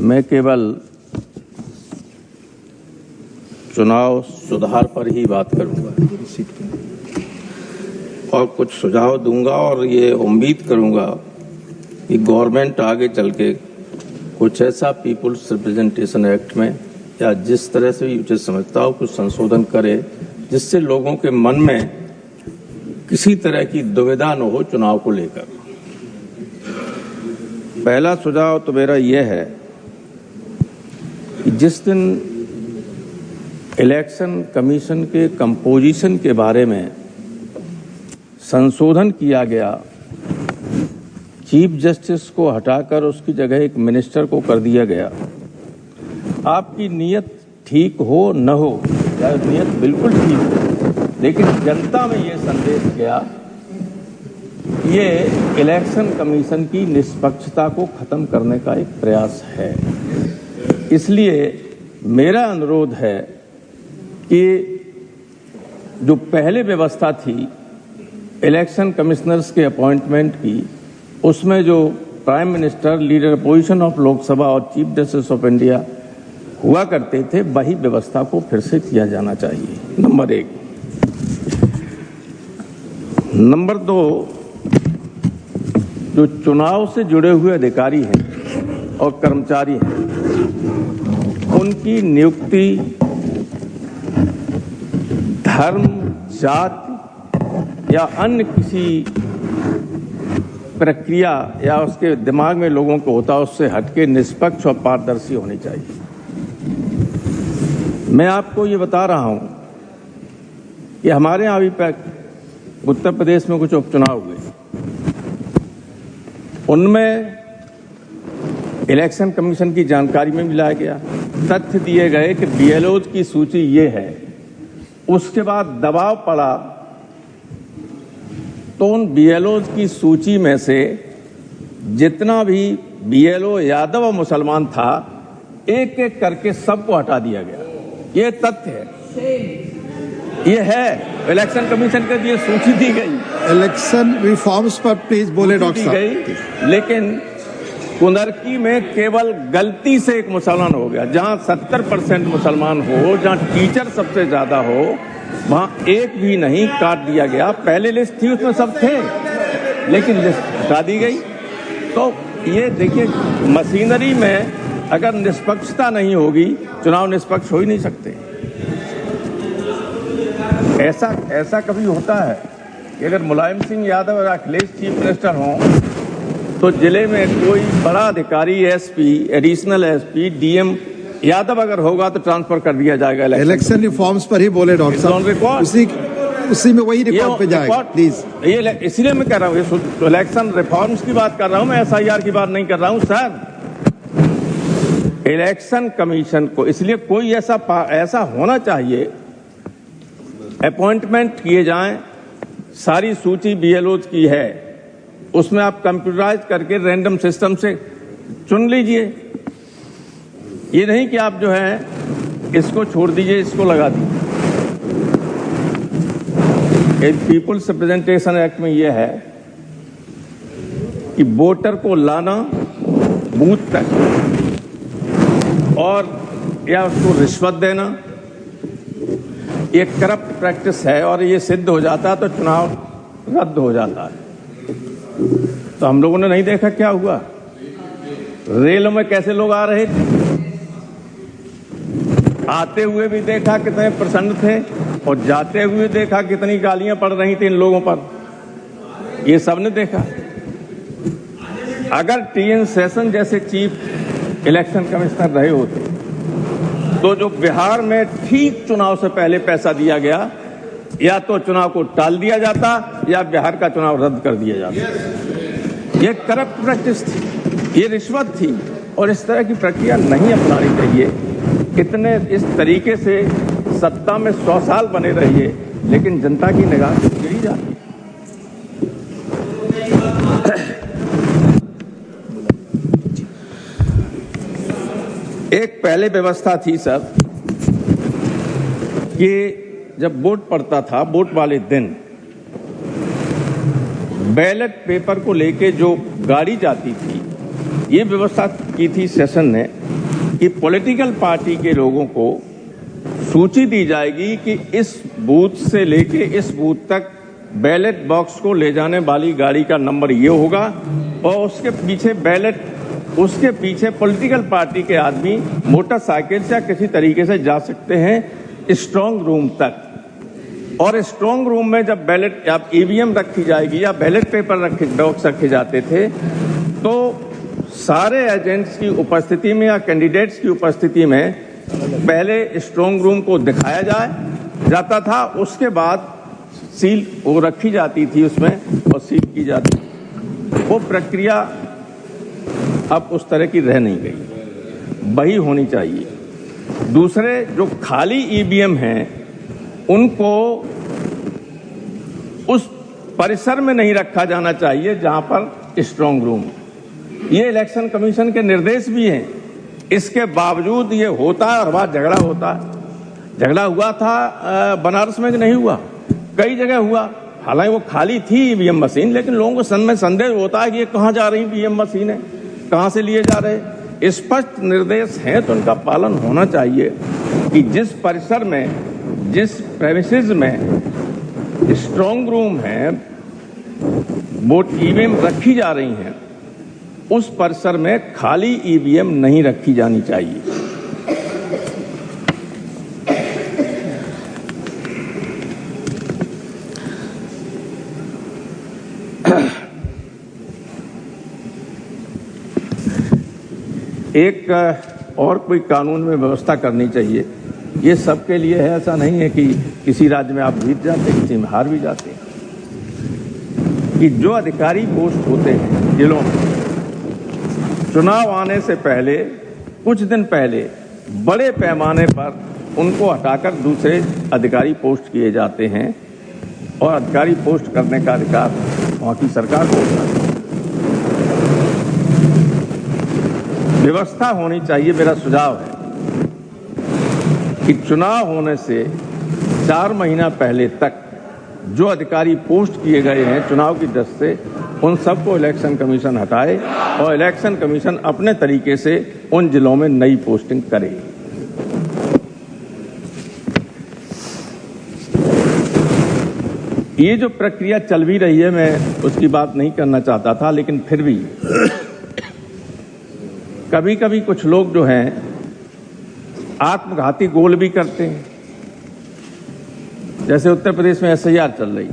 मैं केवल चुनाव सुधार पर ही बात करूंगा और कुछ सुझाव दूंगा और ये उम्मीद करूंगा कि गवर्नमेंट आगे चल के कुछ ऐसा पीपुल्स रिप्रेजेंटेशन एक्ट में या जिस तरह से भी उचित समझता हो कुछ संशोधन करे जिससे लोगों के मन में किसी तरह की दुविधा न हो चुनाव को लेकर। पहला सुझाव तो मेरा यह है कि जिस दिन इलेक्शन कमीशन के कंपोजिशन के बारे में संशोधन किया गया, चीफ जस्टिस को हटाकर उसकी जगह एक मिनिस्टर को कर दिया गया। आपकी नीयत ठीक हो न हो या नीयत बिल्कुल ठीक हो, लेकिन जनता में ये संदेश गया ये इलेक्शन कमीशन की निष्पक्षता को खत्म करने का एक प्रयास है। इसलिए मेरा अनुरोध है कि जो पहले व्यवस्था थी इलेक्शन कमिश्नर्स के अपॉइंटमेंट की, उसमें जो prime minister, leader opposition of Lok Sabha और चीफ जस्टिस ऑफ इंडिया हुआ करते थे, वही व्यवस्था को फिर से किया जाना चाहिए। नंबर 1। नंबर 2, जो चुनाव से जुड़े हुए अधिकारी हैं और कर्मचारी हैं, उनकी नियुक्ति धर्म, जाति या अन्य किसी प्रक्रिया या उसके दिमाग में लोगों को होता उससे हटके निष्पक्ष और पारदर्शी होनी चाहिए। मैं आपको ये बता रहा हूं कि हमारे यहाँ अभी उत्तर प्रदेश में कुछ उपचुनाव हुए, उनमें इलेक्शन कमीशन की जानकारी में मिलाया गया, तथ्य दिए गए कि बीएलओज की सूची ये है। उसके बाद दबाव पड़ा तो उन बीएलओज की सूची में से जितना भी बीएलओ यादव और मुसलमान था, एक एक करके सबको हटा दिया गया। ये तथ्य है, ये है इलेक्शन कमीशन के लिए सूची दी गई। इलेक्शन रिफॉर्म्स पर प्लीज बोले डॉक्टर साहब। लेकिन कुंदरकी में केवल गलती से एक मुसलमान हो गया। जहां 70% मुसलमान हो, जहां टीचर सबसे ज्यादा हो, वहां एक भी नहीं, काट दिया गया। पहले लिस्ट थी उसमें सब थे, लेकिन लिस्ट हटा दी गई। तो ये देखिए, मशीनरी में अगर निष्पक्षता नहीं होगी, चुनाव निष्पक्ष हो ही नहीं सकते। ऐसा कभी होता है कि अगर मुलायम सिंह यादव और अखिलेश चीफ मिनिस्टर हों तो जिले में कोई बड़ा अधिकारी, SP, additional SP, DM Yadav अगर होगा तो ट्रांसफर कर दिया जाएगा। इलेक्शन रिफॉर्म्स पर ही बोले डॉक्टर साहब, उसी में वही रिकॉर्ड पे जाएगा प्लीज। ये इसलिए मैं कह रहा हूँ, इलेक्शन रिफॉर्म्स की बात कर रहा हूँ, मैं एसआईआर की बात नहीं कर रहा हूँ सर। इलेक्शन कमीशन को इसलिए कोई ऐसा होना चाहिए, अपॉइंटमेंट किए जाएं, सारी सूची बीएलओज की है, उसमें आप कंप्यूटराइज करके रैंडम सिस्टम से चुन लीजिए। ये नहीं कि आप जो है इसको छोड़ दीजिए, इसको लगा दीजिए। पीपुल्स रिप्रेजेंटेशन एक्ट में यह है कि वोटर को लाना बूथ तक और या उसको रिश्वत देना ये करप्ट प्रैक्टिस है, और ये सिद्ध हो जाता है तो चुनाव रद्द हो जाता है। तो हम लोगों ने नहीं देखा क्या हुआ, रेलों में कैसे लोग आ रहे थे, आते हुए भी देखा कितने प्रसन्न थे, और जाते हुए देखा कितनी गालियां पड़ रही थी इन लोगों पर, ये सबने देखा। अगर टीएन सेशन जैसे चीफ इलेक्शन कमिश्नर रहे होते तो जो बिहार में ठीक चुनाव से पहले पैसा दिया गया, या तो चुनाव को टाल दिया जाता या बिहार का चुनाव रद्द कर दिया जाता। ये करप्ट प्रैक्टिस थी, ये रिश्वत थी, और इस तरह की प्रक्रिया नहीं अपनानी चाहिए। इतने इस तरीके से सत्ता में 100 साल बने रहिए, लेकिन जनता की निगाह से गिरी जाती है। एक पहले व्यवस्था थी सर कि जब वोट पड़ता था, वोट वाले दिन बैलेट पेपर को लेके जो गाड़ी जाती थी, ये व्यवस्था की थी सेशन ने कि पॉलिटिकल पार्टी के लोगों को सूची दी जाएगी कि इस बूथ से लेके इस बूथ तक बैलेट बॉक्स को ले जाने वाली गाड़ी का नंबर ये होगा और उसके पीछे पॉलिटिकल पार्टी के आदमी मोटरसाइकिल से या किसी तरीके से जा सकते हैं स्ट्रांग रूम तक। और स्ट्रांग रूम में जब बैलेट या ईवीएम रखी जाएगी या बैलेट पेपर बॉक्स रखे जाते थे तो सारे एजेंट्स की उपस्थिति में या कैंडिडेट्स की उपस्थिति में पहले स्ट्रांग रूम को दिखाया जाता था, उसके बाद सील वो रखी जाती थी उसमें और सील की जाती। वो प्रक्रिया अब उस तरह की रह नहीं गई, वही होनी चाहिए। दूसरे जो खाली ईवीएम हैं उनको उस परिसर में नहीं रखा जाना चाहिए जहां पर स्ट्रांग रूम। ये इलेक्शन कमीशन के निर्देश भी हैं, इसके बावजूद ये होता है और बाद झगड़ा होता है। झगड़ा हुआ था बनारस में कि नहीं हुआ, कई जगह हुआ। हालांकि वो खाली थी ईवीएम मशीन, लेकिन लोगों को संदेह होता है कि ये कहाँ जा रही ईवीएम मशीन है, कहाँ से लिए जा रहे। स्पष्ट निर्देश हैं तो उनका पालन होना चाहिए कि जिस परिसर में, जिस प्रेमिसेस में स्ट्रांग रूम है, वो ईवीएम रखी जा रही हैं, उस परिसर में खाली ईवीएम नहीं रखी जानी चाहिए। एक और कोई कानून में व्यवस्था करनी चाहिए। ये सबके लिए है, ऐसा नहीं है कि किसी राज्य में आप जीत जाते, किसी में हार भी जाते हैं। कि जो अधिकारी पोस्ट होते हैं जिलों में, चुनाव आने से पहले कुछ दिन पहले बड़े पैमाने पर उनको हटाकर दूसरे अधिकारी पोस्ट किए जाते हैं और अधिकारी पोस्ट करने का अधिकार वहां की सरकार को होता है। व्यवस्था होनी चाहिए। मेरा सुझाव है कि चुनाव होने से 4 महीना पहले तक जो अधिकारी पोस्ट किए गए हैं चुनाव की दृष्टि से, उन सबको इलेक्शन कमीशन हटाए और इलेक्शन कमीशन अपने तरीके से उन जिलों में नई पोस्टिंग करे। ये जो प्रक्रिया चल भी रही है, मैं उसकी बात नहीं करना चाहता था, लेकिन फिर भी कभी कभी कुछ लोग जो हैं आत्मघाती गोल भी करते हैं। जैसे उत्तर प्रदेश में SIR चल रही,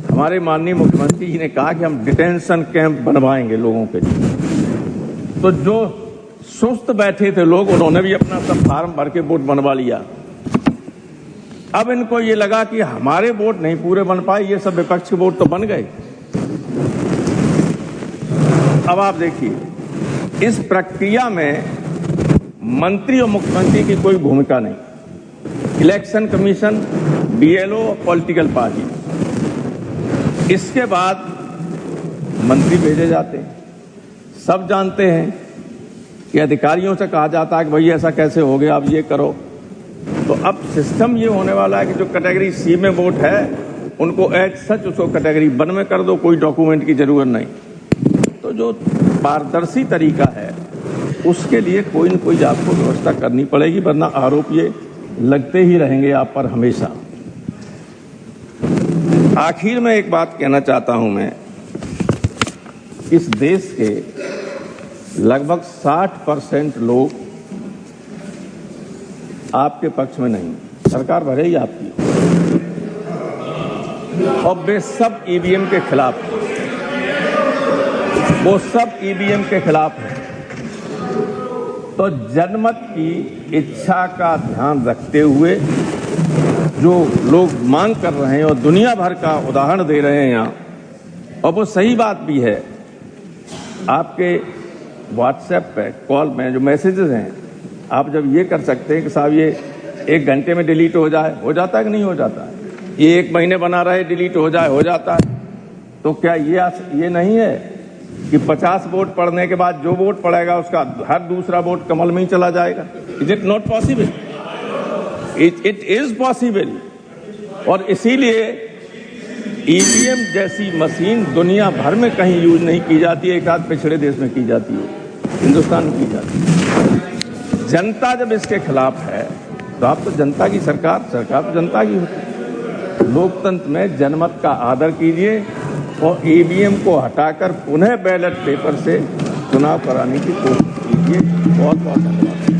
हमारे माननीय मुख्यमंत्री जी ने कहा कि हम डिटेंशन कैंप बनवाएंगे लोगों के लिए। तो जो सुस्त बैठे थे लोग, उन्होंने भी अपना सब फार्म भर के वोट बनवा लिया। अब इनको ये लगा कि हमारे वोट नहीं पूरे बन पाए, ये सब विपक्ष के वोट तो बन गए। अब आप देखिए, इस प्रक्रिया में मंत्री और मुख्यमंत्री की कोई भूमिका नहीं। इलेक्शन कमीशन, BLO और पॉलिटिकल पार्टी, इसके बाद मंत्री भेजे जाते हैं। सब जानते हैं कि अधिकारियों से कहा जाता है कि भाई ऐसा कैसे हो गया, अब ये करो। तो अब सिस्टम ये होने वाला है कि जो कैटेगरी C में वोट है उनको एज सच उसको कैटेगरी 1 में कर दो, कोई डॉक्यूमेंट की जरूरत नहीं। तो जो पारदर्शी तरीका है उसके लिए कोई न कोई आपको व्यवस्था करनी पड़ेगी, वरना आरोप ये लगते ही रहेंगे आप पर हमेशा। आखिर में एक बात कहना चाहता हूं मैं, इस देश के लगभग 60% लोग आपके पक्ष में नहीं, सरकार भरेगी आपकी, और वे सब ईवीएम के खिलाफ हैं। वो सब ईवीएम के खिलाफ हैं। तो जनमत की इच्छा का ध्यान रखते हुए जो लोग मांग कर रहे हैं और दुनिया भर का उदाहरण दे रहे हैं यहाँ, और वो सही बात भी है। आपके व्हाट्सएप पे, कॉल में जो मैसेजेस हैं, आप जब ये कर सकते हैं कि साहब ये 1 घंटे में डिलीट हो जाए, हो जाता है कि नहीं हो जाता है? ये 1 महीने बना रहे, डिलीट हो जाए, हो जाता है। तो क्या ये नहीं है कि 50 वोट पड़ने के बाद जो वोट पड़ेगा उसका हर दूसरा वोट कमल में ही चला जाएगा? Is it not possible? It is possible. और इसीलिए ईवीएम जैसी मशीन दुनिया भर में कहीं यूज नहीं की जाती है, एक आध पिछड़े देश में की जाती है। हिंदुस्तान की जाती है। जनता जब इसके खिलाफ है तो आप तो जनता की सरकार तो जनता की होती है। लोकतंत्र में जनमत का आदर कीजिए और ईवीएम को हटाकर पुनः बैलेट पेपर से चुनाव कराने की कोशिश कीजिए। बहुत बहुत धन्यवाद।